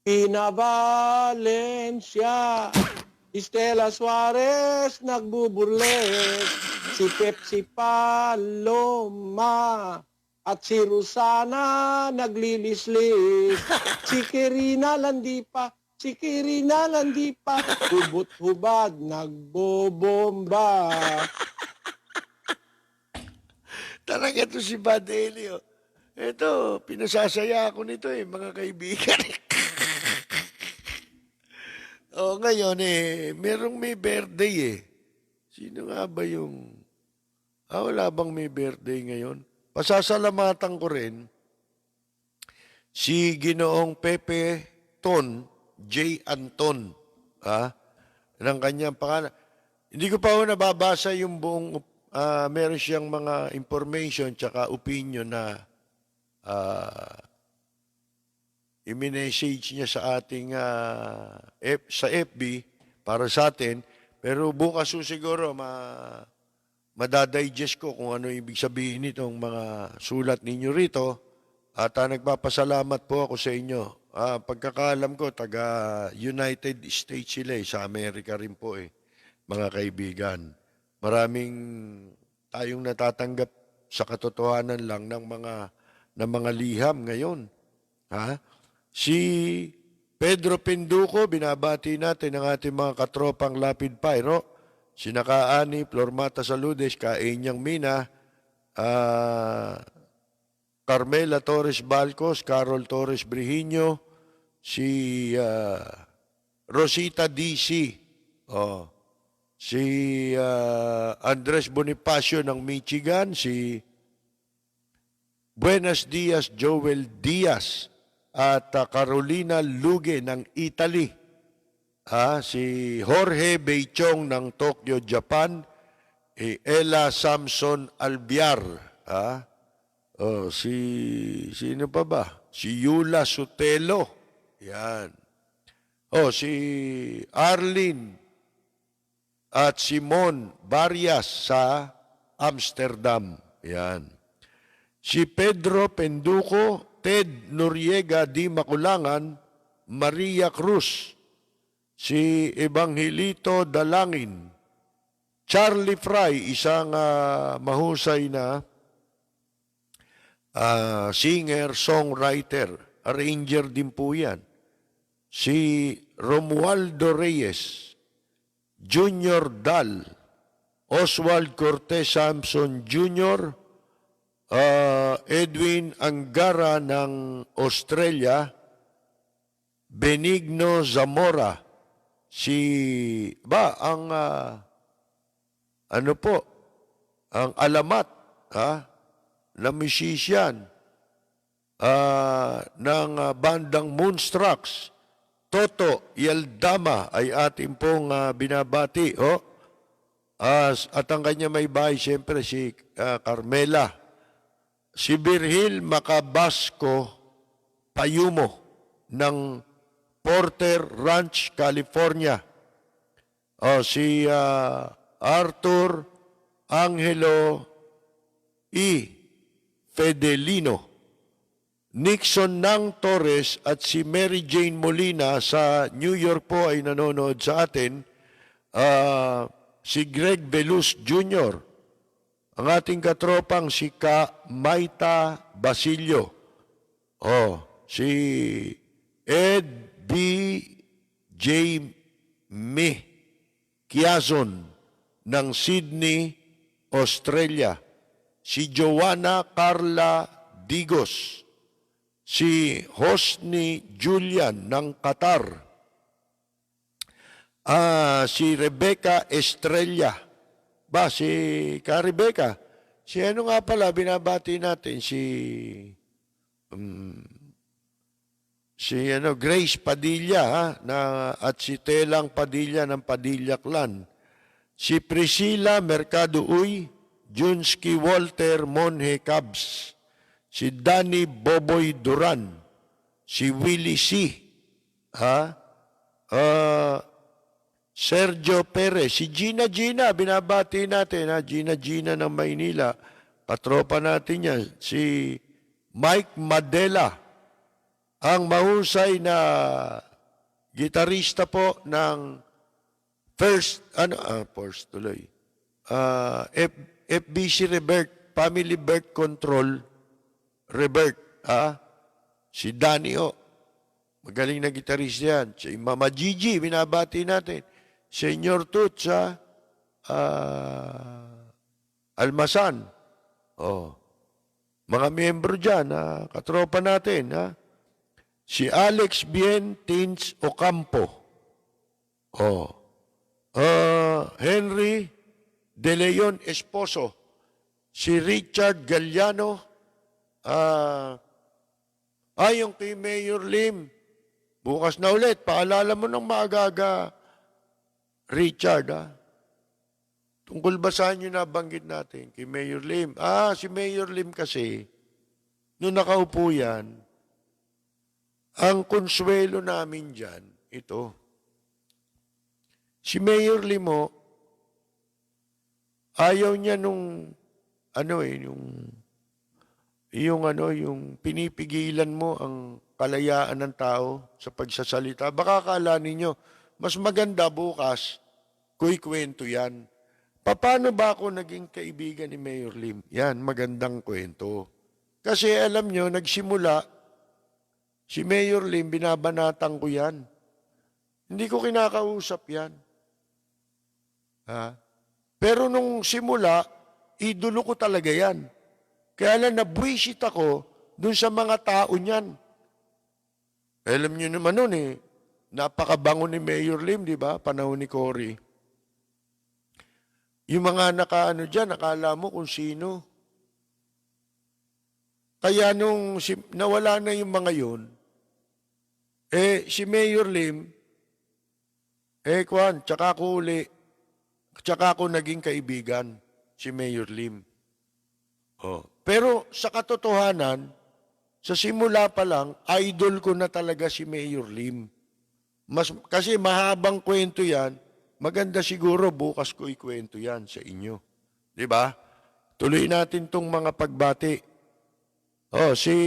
Ina Valencia, Estela Suarez nagbuburles, si Pepsi Paloma, at si Rosana naglilislis, si Kirina Landipa, hubot-hubad nagbobomba. Talaga ito si Bad Elio. Ito, pinasasaya ako nito mga kaibigan. Ngayon merong may birthday Sino nga ba yung... wala bang may birthday ngayon? Pasasalamatan ko rin si Ginoong Pepe Ton, J. Anton, ng kanyang pangalan. Hindi ko pa nababasa yung buong, meron siyang mga information tsaka opinion na i-message niya sa ating sa FB para sa atin. Pero bukas siguro madadigest ko kung ano ibig sabihin nitong mga sulat ninyo rito. At nagpapasalamat po ako sa inyo. Pagkakaalam ko, taga United States sila sa Amerika rin po mga kaibigan. Maraming tayong natatanggap sa katotohanan lang ng mga liham ngayon. Si Pedro Pinduco, binabati natin ang ating mga katropang Lapid Pyro. Si Nakaani, Flormata Saludes, Kaenyang Mina, Carmela Torres Balcos, Carol Torres Brihiño, si Rosita DC, si Andres Bonifacio ng Michigan, si Buenos Dias Joel Diaz, at Carolina Luge ng Italy, si Jorge Beichong ng Tokyo, Japan, Ella Samson Albiar, sino pa ba? Si Yula Sotelo, yan. Si Arlene at Simon Barrias sa Amsterdam, yan. Si Pedro Penduco, Ted Noriega di Maculangan, Maria Cruz, si Evangelito Dalangin, Charlie Fry, isang mahusay na singer, songwriter, arranger din po yan. Si Romualdo Reyes, Junior Dal, Oswald Cortez Samson Jr., Edwin Angara ng Australia, Benigno Zamora, ang alamat na musician ng bandang Moonstrucks, Toto Yeldama ay ating pong binabati. At ang kanya may bahay, siyempre si Carmela. Si Virgil Macabasco Payumo ng Porter Ranch, California. Si Arthur Angelo E. Fedelino, Nixon Nang Torres at si Mary Jane Molina sa New York po ay nanonood sa atin. Si Greg Veluz Jr., ang ating katropang si Maita Basilio. Si Ed B. J. Kiazon ng Sydney, Australia. Si Joanna Carla Digos. Si Hosni Julian ng Qatar. Si Rebecca Estrella. Si Rebecca. Si ano nga pala, binabati natin, si Grace Padilla, at si Telang Padilla ng Padilla Clan. Si Priscilla Mercado Uy, Junsky Walter Monje Cabs. Si Danny Boboy Duran. si Willie C. Ha? Sergio Perez, si Gina, binabati natin, ha? Gina ng Maynila, katropa natin yan. Si Mike Madela, ang mahusay na gitarista po ng First tuloy, FBC Rebirth, Family Birth Control, Rebirth, si Danny O, magaling na gitarista yan. Si Mama Gigi, binabati natin. Senyor Toots, Almasan. Mga miyembro dyan, katropa natin. Si Alex Bien Tins Ocampo. Henry De Leon Esposo. Si Richard Galliano. Yung kay Mayor Lim. Bukas na ulit, paalala mo ng maaga-aga. Richard, tungkol ba saan yung nabanggit natin? Kay Mayor Lim. Si Mayor Lim kasi, nung nakaupo yan, ang konsuelo namin dyan, ito. Si Mayor Lim, ayaw niya nung, yung pinipigilan mo ang kalayaan ng tao sa pagsasalita. Baka akala ninyo, mas maganda bukas, kwento yan. Paano ba ako naging kaibigan ni Mayor Lim? Yan, magandang kwento. Kasi alam nyo, nagsimula, si Mayor Lim, binabanatan ko yan. Hindi ko kinakausap yan. Pero nung simula, idolo ko talaga yan. Kaya lang nabwisit ako dun sa mga tao niyan. Alam nyo naman nun napakabango ni Mayor Lim, di ba? Panahon ni Cory. Yung mga dyan, nakala mo kung sino. Kaya nung nawala na yung mga yun, si Mayor Lim, tsaka ako naging kaibigan, si Mayor Lim. Pero sa katotohanan, sa simula pa lang, idol ko na talaga si Mayor Lim. Kasi mahabang kwento yan, maganda siguro bukas ko ikwento yan sa inyo. Di ba? Tuloy natin tong mga pagbati. Si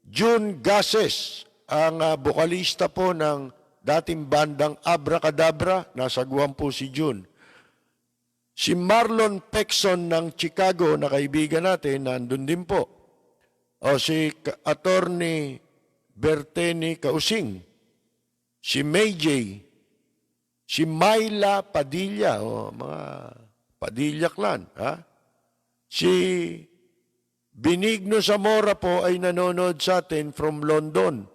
June Gases, ang bokalista po ng dating bandang Abracadabra, nasa Guam po si June. Si Marlon Pexon ng Chicago, na kaibigan natin, nandun din po. Si Attorney Berteni Kausing, si May J, si Myla Padilla, mga Padilla clan, si Benigno Zamora po ay nanonood sa atin from London.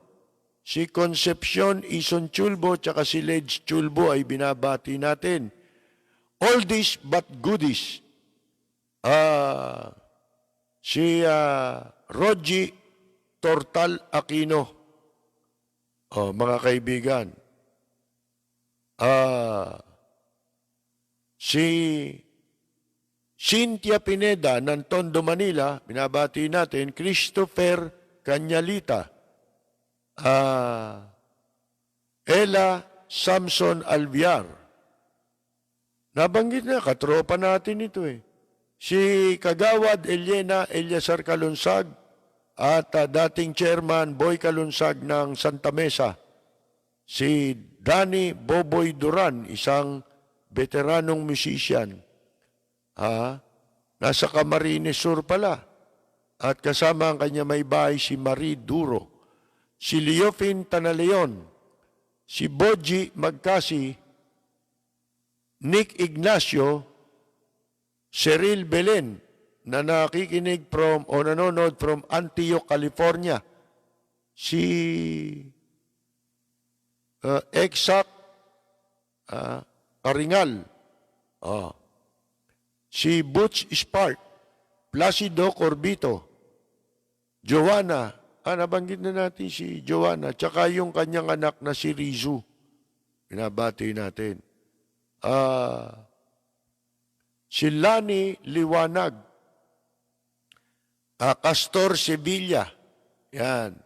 Si Concepcion Ison Chulbo, tsaka si Ledge Chulbo ay binabati natin. Oldies but goodies. Si Rogie Tortal Aquino. Mga kaibigan. Si Cynthia Pineda ng Tondo, Manila, binabati natin. Christopher Canyalita. Ella Samson Alviar. Nabanggit na, katropa natin ito Si Kagawad Elena Eliasar Kalunsag at dating chairman Boy Kalunsag ng Santa Mesa. Si Danny Boboy Duran, isang veteranong musician. Nasa Camarines Sur pala. At kasama ang kanya may bahay si Marie Duro. Si Leofin Tanaleon. Si Boji Magkasi. Nick Ignacio, Cheryl Belen, na nakikinig nanonood from Antioch, California. Si Exact Karingal. Si Butch Spark, Placido Corbito, Joanna, nabanggit na natin si Joanna, tsaka yung kanyang anak na si Rizu. Binabati natin. Si Lani Liwanag, Castor Sevilla, yan.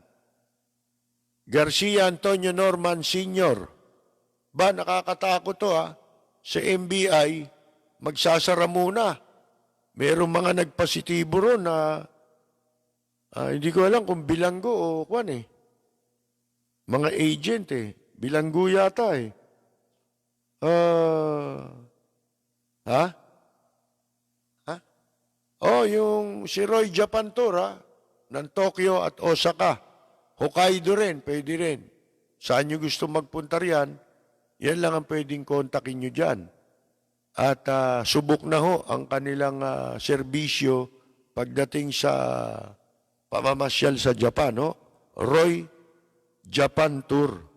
Garcia Antonio Norman Sr. Ba, nakakatakot to ha. Sa NBI, magsasara muna. Merong mga nagpositibo ron na hindi ko alam kung bilanggo o kwan eh. Mga agent eh. Bilanggo yata eh. Ha? Ha? Oh, yung si Roy Japantor ha, ng Tokyo at Osaka. Hokkaido rin, pwede rin. Saan nyo gusto magpunta riyan, yan lang ang pwedeng kontakin nyo dyan. At subok na ho ang kanilang serbisyo pagdating sa pamamasyal sa Japan. Ho? Roy Japan Tour.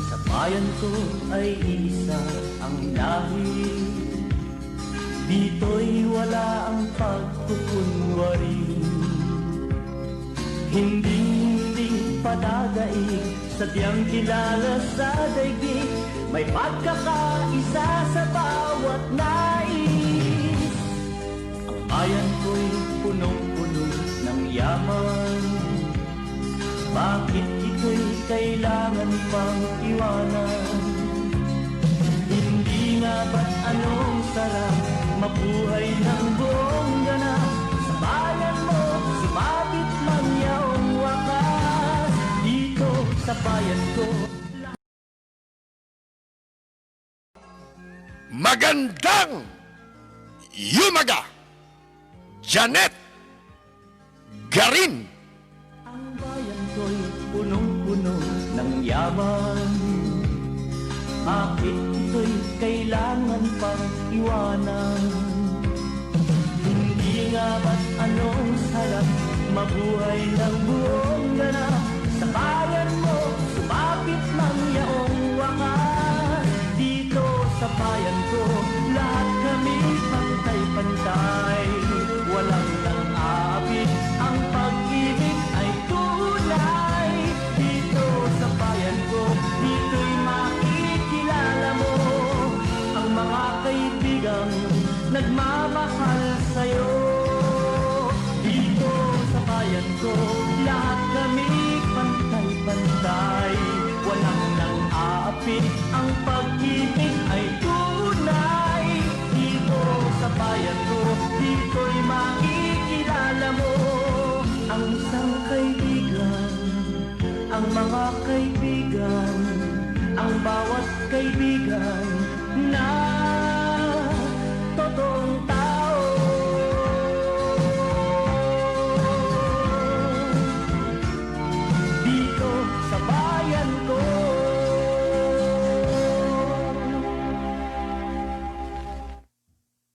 Sa bayan ko ay isa ang lahi, dito'y wala ang pagkukunwari. Hindi padadaig, sadyang kilala sa daigdig, may pagkakaisa sa bawat nais. Ang bayan ko'y punong-puno ng yaman, bakit ito'y kailangan pang iwanan? Hindi nga ba't anong sarap mabuhay ng buong ganap? Sa bayan mo, sumabit man yaong wakas. Dito sa bayan ko, Magandang Yumaga! Janet Garin! ang bayan ko'y punong-puno ng yaman. Bakit ito'y kailangan pang iwanan? Hindi nga ba't anong sarap mabuhay ng buong ganap? Sa bayan mo, sumapit mang yaong wakas. Dito sa bayan ko, lahat kami pantay-pantay. Walang nang-aabit, ang pag-ibig ay tunay. Dito sa bayan ko, dito'y makikilala mo ang mga kaibigang nagmamahal sa'yo. Dito sa bayan ko, lahat kami pantay-pantay. Walang nang-aapit, ang pag-ibig ay tunay. Dito sa bayan ko, dito'y makikilala mo ang isang kaibigan, ang mga kaibigan, ang bawat kaibigan na